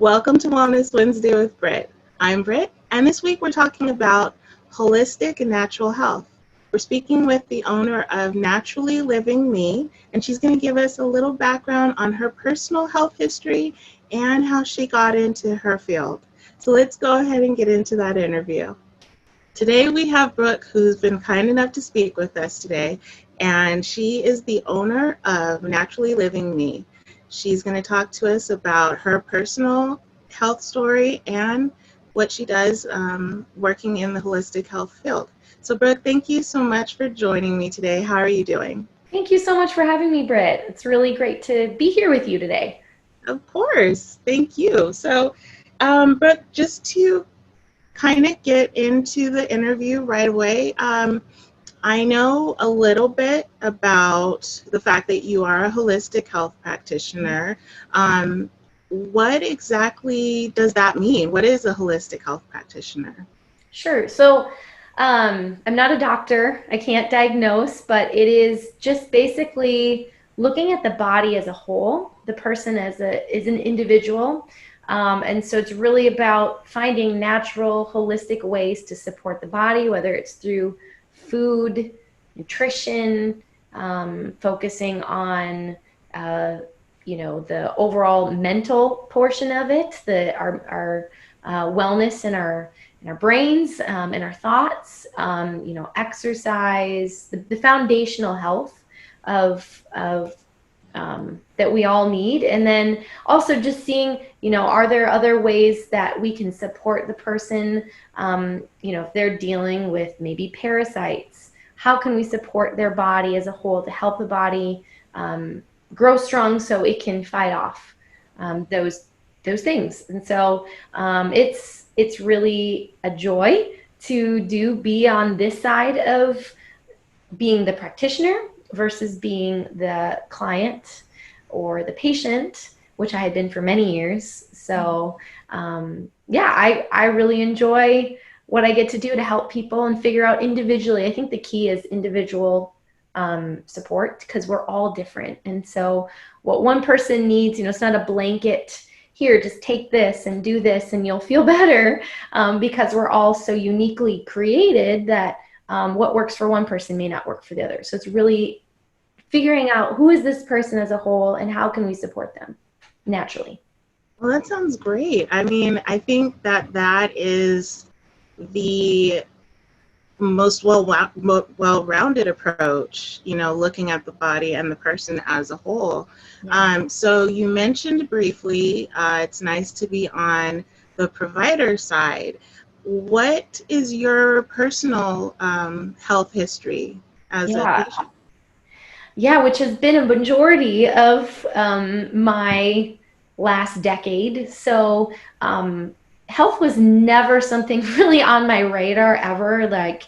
Welcome to Wellness Wednesday with Britt. I'm Britt, and this week we're talking about holistic and natural health. We're speaking with the owner of Naturally Living Me, and she's going to give us a little background on her personal health history and how she got into her field. So let's go ahead and get into that interview. Today we have Brooke, who's been kind enough to speak with us today, and she is the owner of Naturally Living Me. She's going to talk to us about her personal health story and what she does working in the holistic health field. So Brooke, thank you so much for joining me today. How are you doing? Thank you so much for having me, Britt. It's really great to be here with you today. Of course. Thank you. So, Brooke, just to kind of get into the interview right away, I know a little bit about the fact that you are a holistic health practitioner. What exactly does that mean? What is a holistic health practitioner? Sure. So I'm not a doctor. I can't diagnose, but it is just basically looking at the body as a whole, the person as an individual. And so it's really about finding natural, holistic ways to support the body, whether it's through food, nutrition, focusing on the overall mental portion of it, our wellness in our brains, and our thoughts, exercise, the foundational health of that we all need. And then also just seeing, are there other ways that we can support the person, if they're dealing with maybe parasites, how can we support their body as a whole to help the body grow strong so it can fight off those things. And so it's really a joy to be on this side of being the practitioner versus being the client or the patient, which I had been for many years. So I really enjoy what I get to do to help people and figure out individually. I think the key is individual support, because we're all different. And so what one person needs, it's not a blanket, here, just take this and do this and you'll feel better, because we're all so uniquely created that what works for one person may not work for the other. So it's really figuring out who is this person as a whole and how can we support them naturally. Well, that sounds great. I mean, I think that is the most well-rounded approach, looking at the body and the person as a whole. Yeah. So you mentioned briefly, it's nice to be on the provider side. What is your personal health history as a Yeah. patient? Yeah, which has been a majority of my last decade. So health was never something really on my radar ever. Like,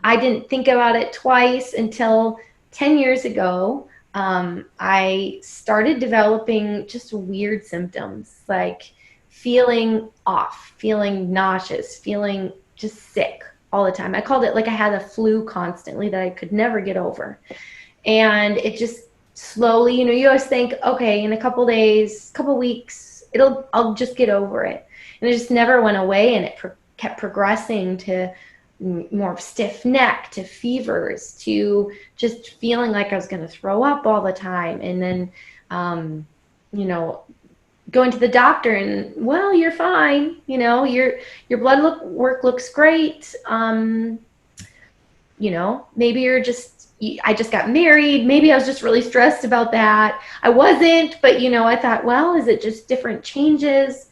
I didn't think about it twice until 10 years ago. I started developing just weird symptoms, like feeling off, feeling nauseous, feeling just sick all the time. I called it like I had a flu constantly that I could never get over. And it just slowly, you always think, okay, in a couple days, couple weeks, I'll just get over it. And it just never went away, and it kept progressing to more stiff neck, to fevers, to just feeling like I was going to throw up all the time. And then, going to the doctor and, well, you're fine. Your blood work looks great. Maybe I just got married. Maybe I was just really stressed about that. I wasn't, but I thought, well, is it just different changes?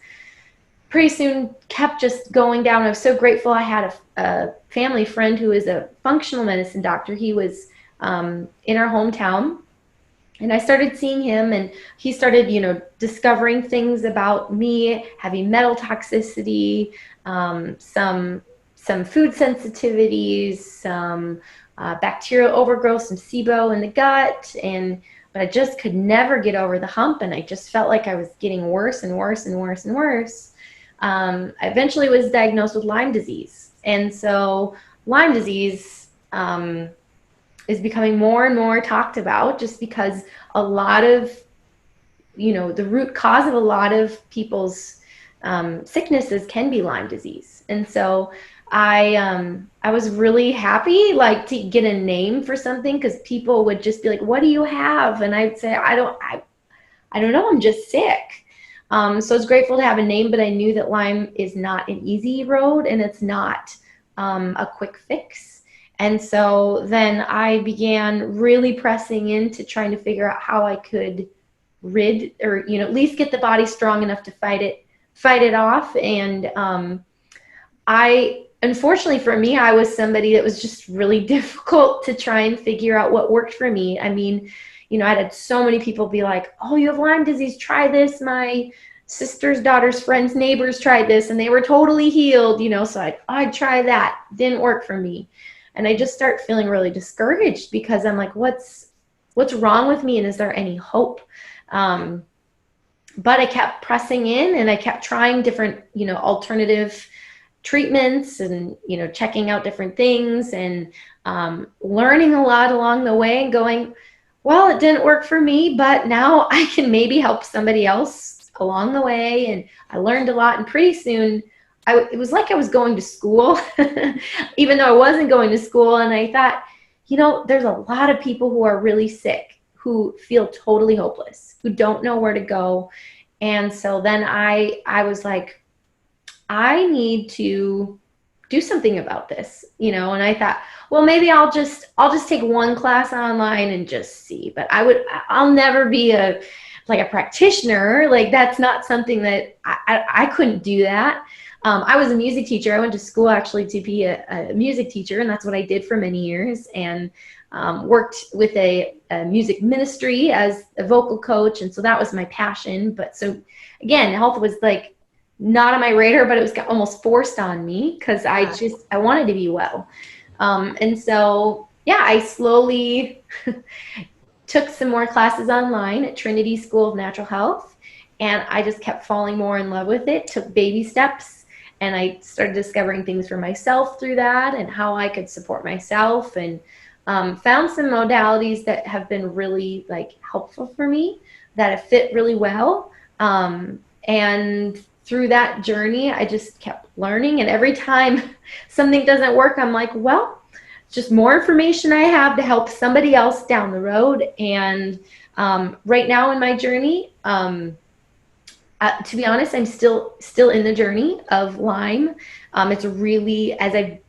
Pretty soon kept just going down. I was so grateful. I had a family friend who is a functional medicine doctor. He was in our hometown, and I started seeing him, and he started, discovering things about me, heavy metal toxicity, some food sensitivities, some bacterial overgrowth, some SIBO in the gut, but I just could never get over the hump, and I just felt like I was getting worse and worse and worse and worse. I eventually was diagnosed with Lyme disease, and so Lyme disease is becoming more and more talked about, just because a lot of, the root cause of a lot of people's sicknesses can be Lyme disease. And so I was really happy like to get a name for something, because people would just be like, what do you have? And I'd say, I don't know, I'm just sick. So I was grateful to have a name, but I knew that Lyme is not an easy road, and it's not a quick fix. And so then I began really pressing into trying to figure out how I could rid, or at least get the body strong enough to fight it off. And I, unfortunately for me, I was somebody that was just really difficult to try and figure out what worked for me. I mean, I'd had so many people be like, oh, you have Lyme disease, try this. My sister's daughter's friends, neighbors tried this and they were totally healed, so I'd try that. Didn't work for me. And I just start feeling really discouraged, because I'm like, what's wrong with me, and is there any hope? But I kept pressing in, and I kept trying different, alternative treatments, and, checking out different things, and learning a lot along the way, and going, well, it didn't work for me, but now I can maybe help somebody else along the way. And I learned a lot, and pretty soon it was like I was going to school, even though I wasn't going to school. And I thought, there's a lot of people who are really sick, who feel totally hopeless, who don't know where to go. And so then I was like, I need to do something about this, and I thought, well, maybe I'll just take one class online and just see. But I'll never be a practitioner. Like, that's not something that I couldn't do that. I was a music teacher. I went to school actually to be a music teacher, and that's what I did for many years, and worked with a music ministry as a vocal coach. And so that was my passion. But so again, health was like not on my radar, but it was almost forced on me, because I wanted to be well. And so, yeah, I slowly took some more classes online at Trinity School of Natural Health, and I just kept falling more in love with it, took baby steps, and I started discovering things for myself through that, and how I could support myself, and found some modalities that have been really helpful for me, that have fit really well. And through that journey, I just kept learning. And every time something doesn't work, I'm like, well, just more information I have to help somebody else down the road. And right now in my journey, to be honest, I'm still in the journey of Lyme. It's really, as I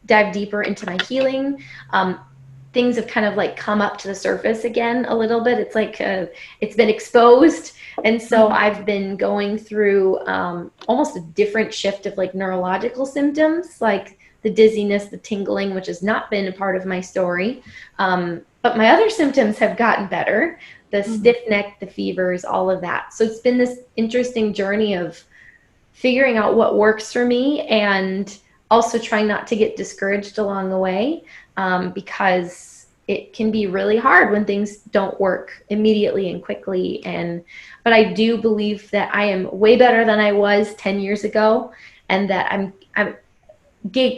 dive deeper into my healing, things have kind of come up to the surface again a little bit. It's like it's been exposed. And so I've been going through almost a different shift of neurological symptoms, like the dizziness, the tingling, which has not been a part of my story. But my other symptoms have gotten better, the stiff neck, the fevers, all of that. So it's been this interesting journey of figuring out what works for me, and also trying not to get discouraged along the way, because it can be really hard when things don't work immediately and quickly. But I do believe that I am way better than I was 10 years ago, and that I'm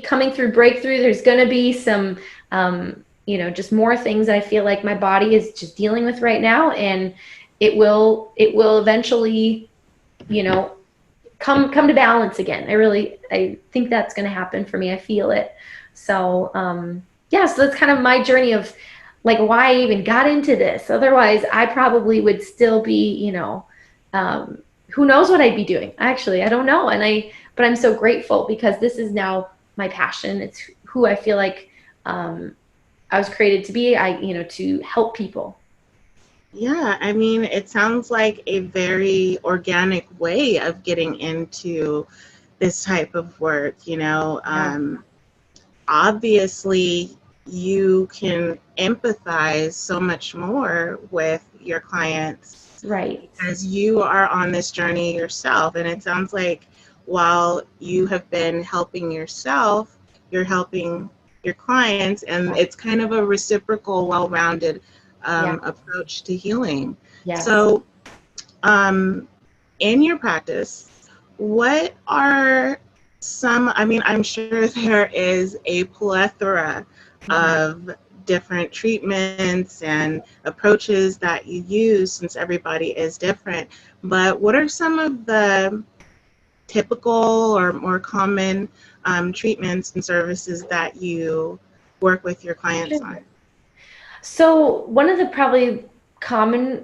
coming through breakthrough. There's going to be some, just more things that I feel like my body is just dealing with right now, and it will eventually, come to balance again. I think that's going to happen for me. I feel it. So, yeah, so that's kind of my journey of why I even got into this. Otherwise, I probably would still be, who knows what I'd be doing. Actually, I don't know. But I'm so grateful, because this is now my passion. It's who I feel like I was created to be, to help people. Yeah, I mean, it sounds like a very organic way of getting into this type of work, Obviously, you can empathize so much more with your clients, right? Because you are on this journey yourself. And it sounds like while you have been helping yourself, you're helping your clients, and it's kind of a reciprocal, well-rounded approach to healing. Yes. So in your practice, what are I'm sure there is a plethora of different treatments and approaches that you use, since everybody is different. But what are some of the typical or more common treatments and services that you work with your clients on? So one of the probably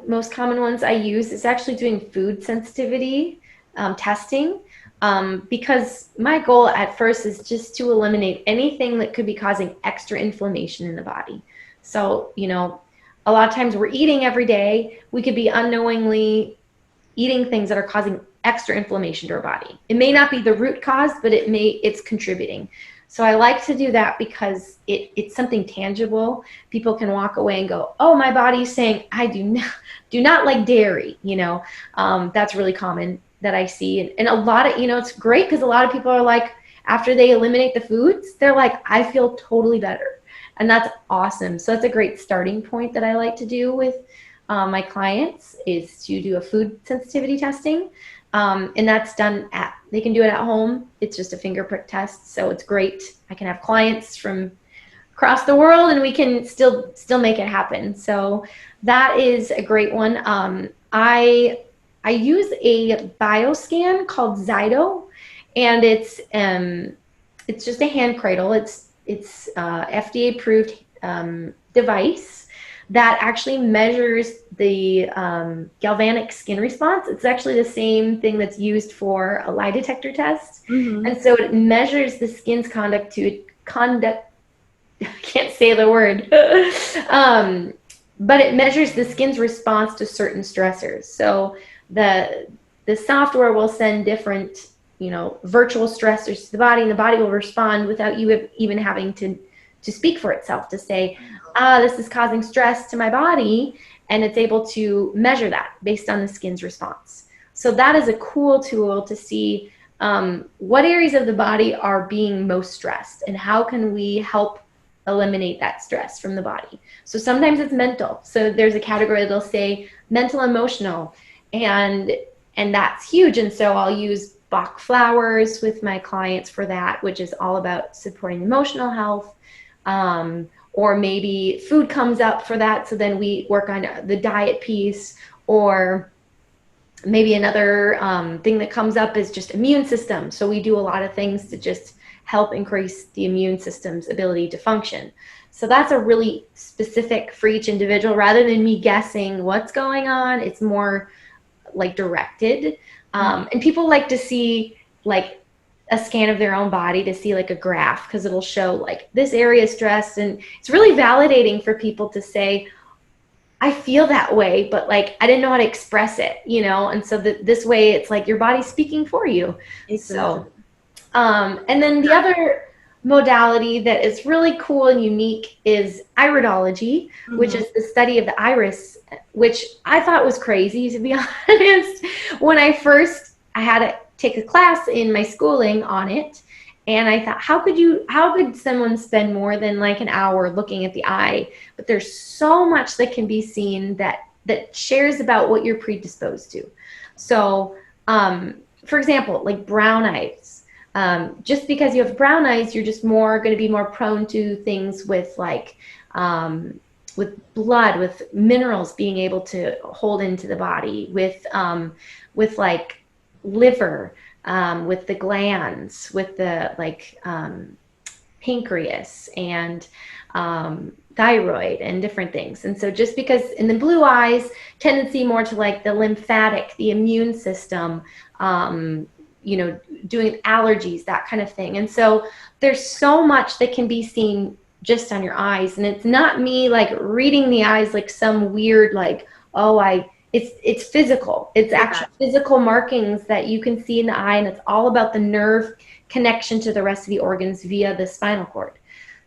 most common ones I use is actually doing food sensitivity testing, because my goal at first is just to eliminate anything that could be causing extra inflammation in the body. So, a lot of times we're eating every day. We could be unknowingly eating things that are causing extra inflammation to our body. It may not be the root cause, but it's contributing. So I like to do that because it's something tangible. People can walk away and go, oh, my body's saying I do not like dairy. That's really common that I see. And a lot of, it's great because a lot of people are like, after they eliminate the foods, they're like, I feel totally better. And that's awesome. So that's a great starting point that I like to do with my clients, is to do a food sensitivity testing. And that's done they can do it at home. It's just a finger prick test. So it's great. I can have clients from across the world and we can still make it happen. So that is a great one. I use a bioscan called Zyto, and it's just a hand cradle. It's FDA approved device that actually measures the galvanic skin response. It's actually the same thing that's used for a lie detector test. Mm-hmm. And so it measures the skin's conduct, I can't say the word, but it measures the skin's response to certain stressors. So the software will send different, virtual stressors to the body, and the body will respond without you even having to speak for itself, to say, this is causing stress to my body, and it's able to measure that based on the skin's response. So that is a cool tool to see what areas of the body are being most stressed, and how can we help eliminate that stress from the body. So sometimes it's mental. So there's a category that'll say mental, emotional, and that's huge. And so I'll use Bach flowers with my clients for that, which is all about supporting emotional health. Or maybe food comes up for that, so then we work on the diet piece. Or maybe another thing that comes up is just immune system. So we do a lot of things to just help increase the immune system's ability to function. So that's a really specific for each individual, rather than me guessing what's going on. It's more like directed. And people like to see like a scan of their own body to see like a graph, because it'll show like this area is stressed, and it's really validating for people to say, I feel that way, but like I didn't know how to express it, and so this way it's like your body's speaking for you. Exactly. So and then the other modality that is really cool and unique is iridology, mm-hmm. which is the study of the iris, which I thought was crazy, to be honest. When I had to take a class in my schooling on it, and I thought, how could someone spend more than like an hour looking at the eye? But there's so much that can be seen that shares about what you're predisposed to. So for example, like brown eyes. Just because you have brown eyes, you're just going to be more prone to things with like with blood, with minerals being able to hold into the body, with like liver, with the glands, with the like pancreas and thyroid and different things. And so just because in the blue eyes, tendency more to like the lymphatic, the immune system, doing allergies, that kind of thing. And so there's so much that can be seen just on your eyes. And it's not me like reading the eyes like some weird, like, it's physical. It's actual physical markings that you can see in the eye. And it's all about the nerve connection to the rest of the organs via the spinal cord.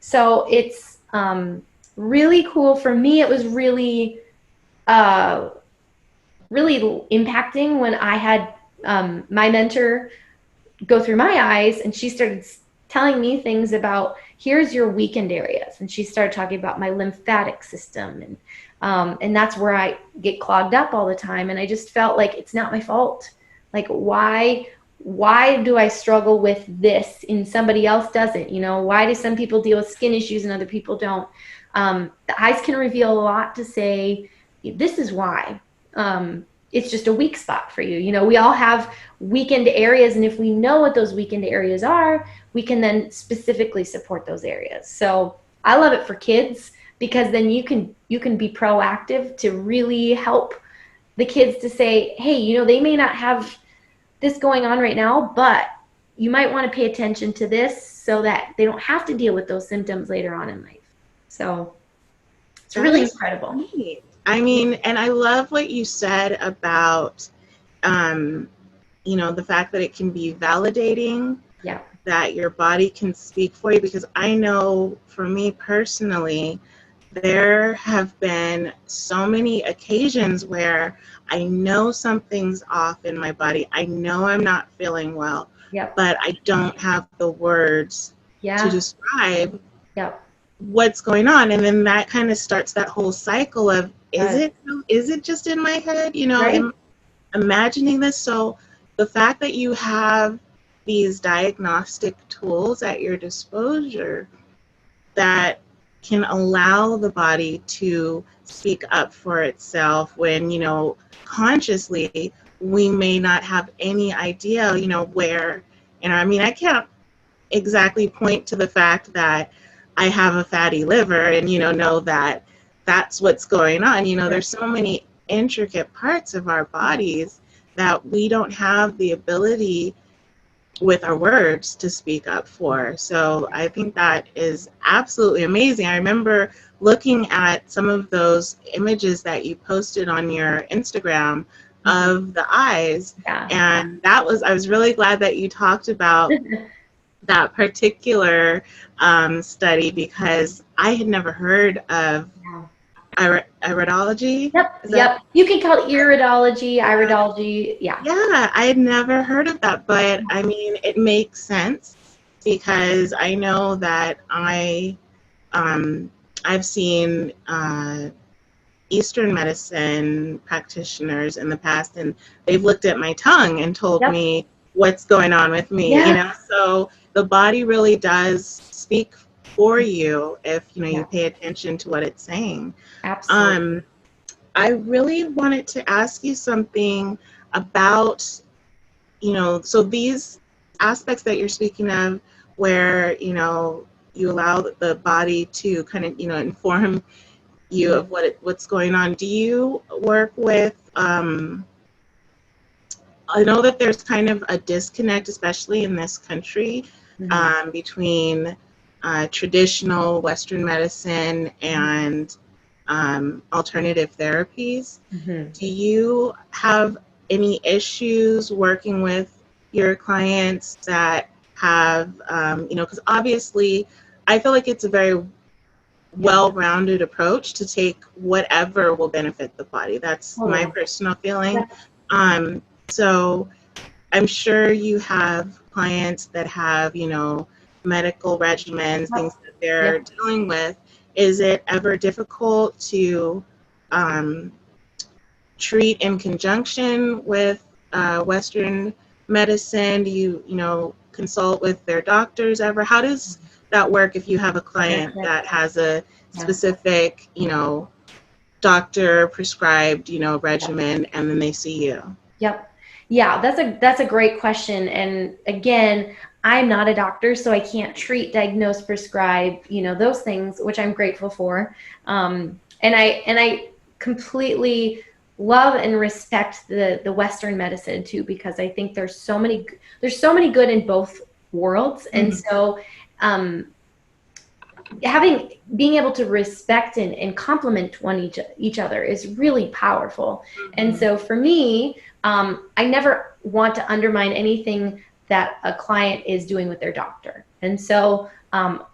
So it's really cool. For me, it was really, really impacting when I had my mentor go through my eyes, and she started telling me things about, here's your weakened areas. And she started talking about my lymphatic system, and that's where I get clogged up all the time. And I just felt like it's not my fault. Like, why do I struggle with this and somebody else doesn't? Why do some people deal with skin issues and other people don't? The eyes can reveal a lot to say, this is why. it's just a weak spot for you. You know, we all have weakened areas, and if we know what those weakened areas are, we can then specifically support those areas. So I love it for kids, because then you can be proactive to really help the kids to say, hey, you know, they may not have this going on right now, but you might want to pay attention to this so that they don't have to deal with those symptoms later on in life. So it's really incredible. Neat. I mean, and I love what you said about, you know, the fact that it can be validating, Yeah. that your body can speak for you, because I know for me personally, there have been so many occasions where I know something's off in my body. I know I'm not feeling well, Yep. but I don't have the words to describe Yep. what's going on. And then that kind of starts that whole cycle of, is it just in my head? You know, Right. imagining this. So the fact that you have these diagnostic tools at your disposal that can allow the body to speak up for itself when, you know, consciously we may not have any idea, you know, where. And I mean, I can't exactly point to the fact that I have a fatty liver and, you know that that's what's going on. You know, there's so many intricate parts of our bodies that we don't have the ability with our words to speak up for. So I think that is absolutely amazing. I remember looking at some of those images that you posted on your Instagram of the eyes. Yeah. And I was really glad that you talked about that particular study, because I had never heard of iridology. Yep. You can call it iridology. Yeah. Yeah, I had never heard of that, but I mean, it makes sense, because I know that I've seen Eastern medicine practitioners in the past, and they've looked at my tongue and told me what's going on with me. You know, so the body really does speak for you if, you know, you pay attention to what it's saying. Absolutely. I really wanted to ask you something about, you know, so these aspects that you're speaking of, where, you know, you allow the body to kind of, you know, inform you of what's going on. Do you work with, I know that there's kind of a disconnect, especially in this country, between traditional Western medicine and alternative therapies. Do you have any issues working with your clients that have, you know, because obviously I feel like it's a very well-rounded approach to take whatever will benefit the body. That's my personal feeling. So I'm sure you have clients that have, you know, medical regimens, things that they're dealing with. Is it ever difficult to treat in conjunction with Western medicine? Do you know, consult with their doctors ever? How does that work if you have a client that has a specific, you know, doctor prescribed, you know, regimen, and then they see you? Yeah, that's a great question. And again, I'm not a doctor, so I can't treat, diagnose, prescribe, you know, those things, which I'm grateful for. And I completely love and respect the Western medicine too, because I think there's so many good in both worlds. And so being able to respect and complement each other is really powerful. And so for me, I never want to undermine anything that a client is doing with their doctor. And so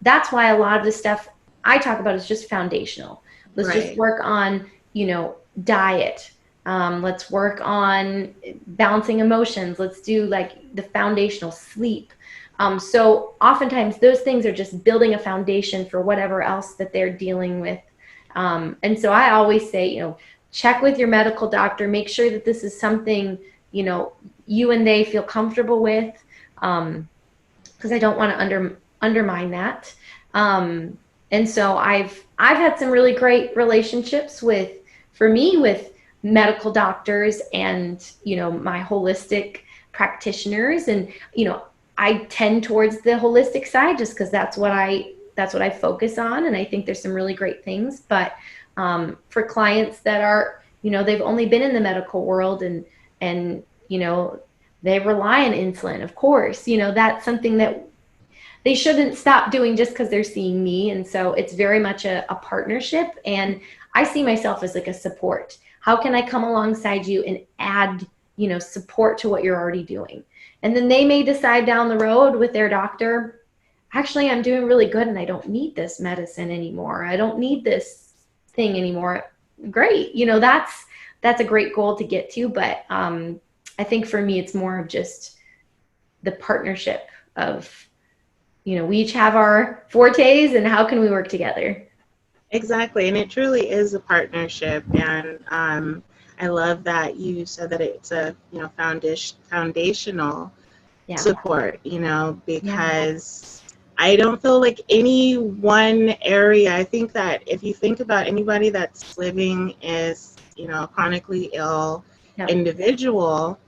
that's why a lot of the stuff I talk about is just foundational. Let's just work on, you know, diet. Let's work on balancing emotions. Let's do like the foundational sleep. So oftentimes those things are just building a foundation for whatever else that they're dealing with. And so I always say, you know, check with your medical doctor, make sure that this is something, you know, you and they feel comfortable with, because I don't want to undermine that. And so I've had some really great relationships with medical doctors and, my holistic practitioners. And, I tend towards the holistic side just because that's what I focus on. And I think there's some really great things. But for clients that are, they've only been in the medical world and, they rely on insulin, of course, that's something that they shouldn't stop doing just because they're seeing me. And so it's very much a partnership. And I see myself as like a support. How can I come alongside you and add, support to what you're already doing? And then they may decide down the road with their doctor, actually, I'm doing really good and I don't need this medicine anymore. I don't need this thing anymore. Great. That's a great goal to get to. But I think for me, it's more of just the partnership of, we each have our fortes and how can we work together? Exactly. And it truly is a partnership. And I love that you said that it's a, foundational support, because I don't feel like any one area. I think that if you think about anybody that's living as, a chronically ill individual,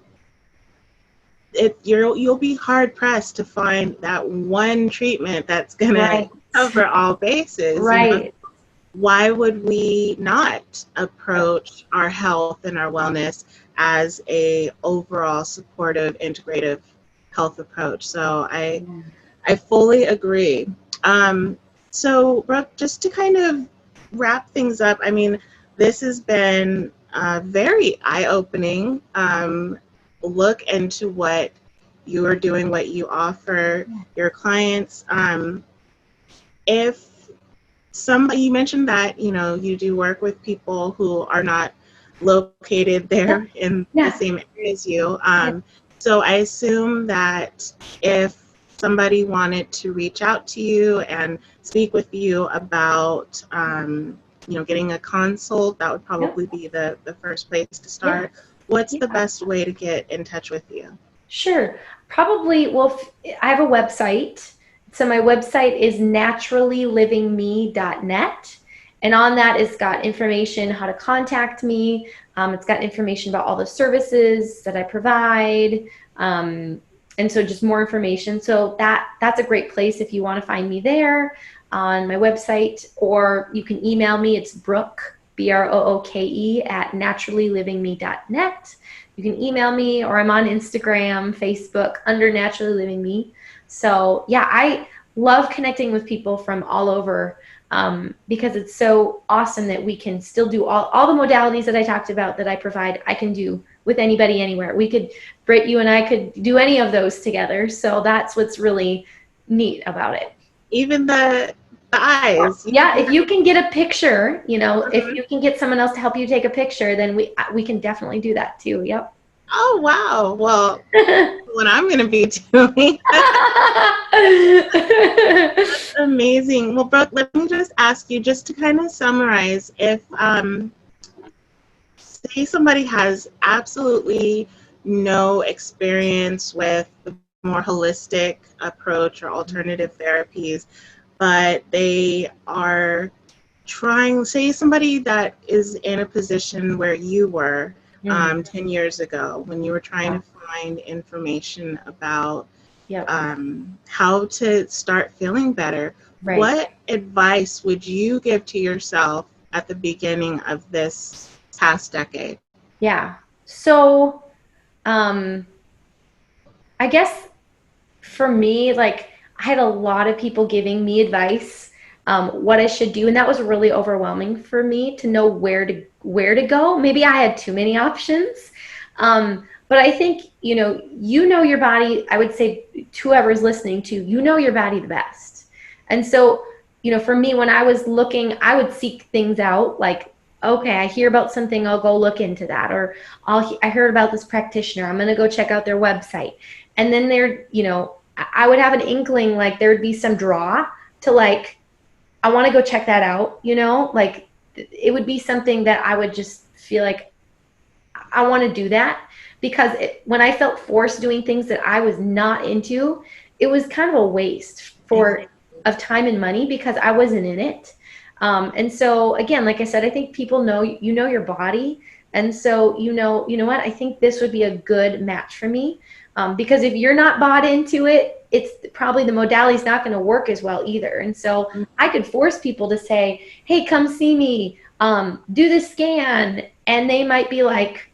you'll be hard pressed to find that one treatment that's going to cover all bases. Right. Why would we not approach our health and our wellness as a overall supportive, integrative health approach? So I fully agree. So Brooke, just to kind of wrap things up, I mean, this has been very eye-opening. Look into what you are doing, what you offer your clients. If somebody, you mentioned that, you do work with people who are not located there in the same area as you. So I assume that if somebody wanted to reach out to you and speak with you about, getting a consult, that would probably be the first place to start. What's the best way to get in touch with you? Sure. Probably, well, I have a website. So my website is naturallylivingme.net. And on that, it's got information how to contact me. It's got information about all the services that I provide. And so just more information. So that's a great place if you want to find me there on my website, or you can email me. It's Brooke, Brooke at naturallylivingme.net. You can email me, or I'm on Instagram, Facebook under Naturally Living Me. So I love connecting with people from all over because it's so awesome that we can still do all the modalities that I talked about that I provide. I can do with anybody anywhere. Britt, you and I could do any of those together. So that's what's really neat about it. Even the eyes. Yeah, if you can get a picture, if you can get someone else to help you take a picture, then we can definitely do that too. Yep. Oh, wow. Well, what I'm going to be doing. That's amazing. Well, Brooke, let me just ask you, just to kind of summarize, if say somebody has absolutely no experience with the more holistic approach or alternative therapies, but they are trying, say somebody that is in a position where you were 10 years ago, when you were trying to find information about how to start feeling better, what advice would you give to yourself at the beginning of this past decade? Yeah. So I guess for me, like, I had a lot of people giving me advice, what I should do. And that was really overwhelming for me to know where to go. Maybe I had too many options. But I think, you know your body. I would say to whoever's listening to, your body the best. And so, for me, when I was looking, I would seek things out like, okay, I hear about something, I'll go look into that. Or I heard about this practitioner, I'm going to go check out their website. And then I would have an inkling, like there would be some draw to like, I want to go check that out, like it would be something that I would just feel like I want to do that, because when I felt forced doing things that I was not into, it was kind of a waste of time and money because I wasn't in it. And so again, like I said, I think people know, your body, And so, you know what? I think this would be a good match for me. Because if you're not bought into it, it's probably the modality is not going to work as well either. And so I could force people to say, hey, come see me, do the scan. And they might be like,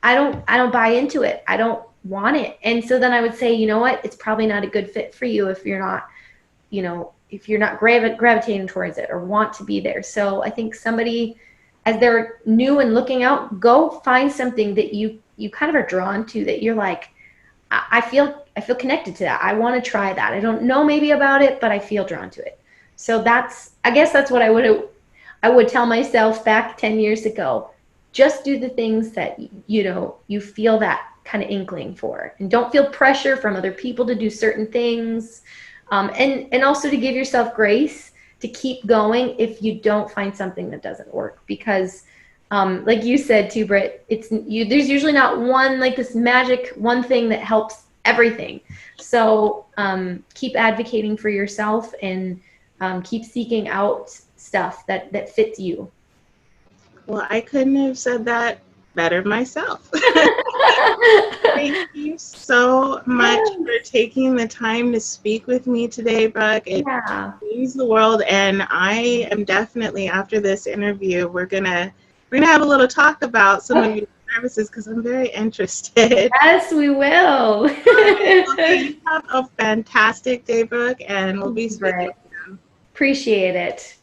I don't buy into it. I don't want it. And so then I would say, you know what? It's probably not a good fit for you if you're not, if you're not gravitating towards it or want to be there. So I think somebody, as they're new and looking out, go find something that you kind of are drawn to, that you're like, I feel connected to that. I want to try that. I don't know maybe about it, but I feel drawn to it. So I guess that's what I would tell myself back 10 years ago. Just do the things that, you feel that kind of inkling for, and don't feel pressure from other people to do certain things. And also to give yourself grace to keep going if you don't find something that doesn't work, because like you said too, Britt, there's usually not one, like this magic one thing that helps everything. So keep advocating for yourself, and keep seeking out stuff that fits you. Well, I couldn't have said that better myself. Thank you so much for taking the time to speak with me today, Brooke. It means the world, and I am definitely, after this interview, we're gonna have a little talk about some of your services, because I'm very interested. Yes, we will. Okay, you have a fantastic day, Brooke, and we'll be speaking soon. Appreciate it.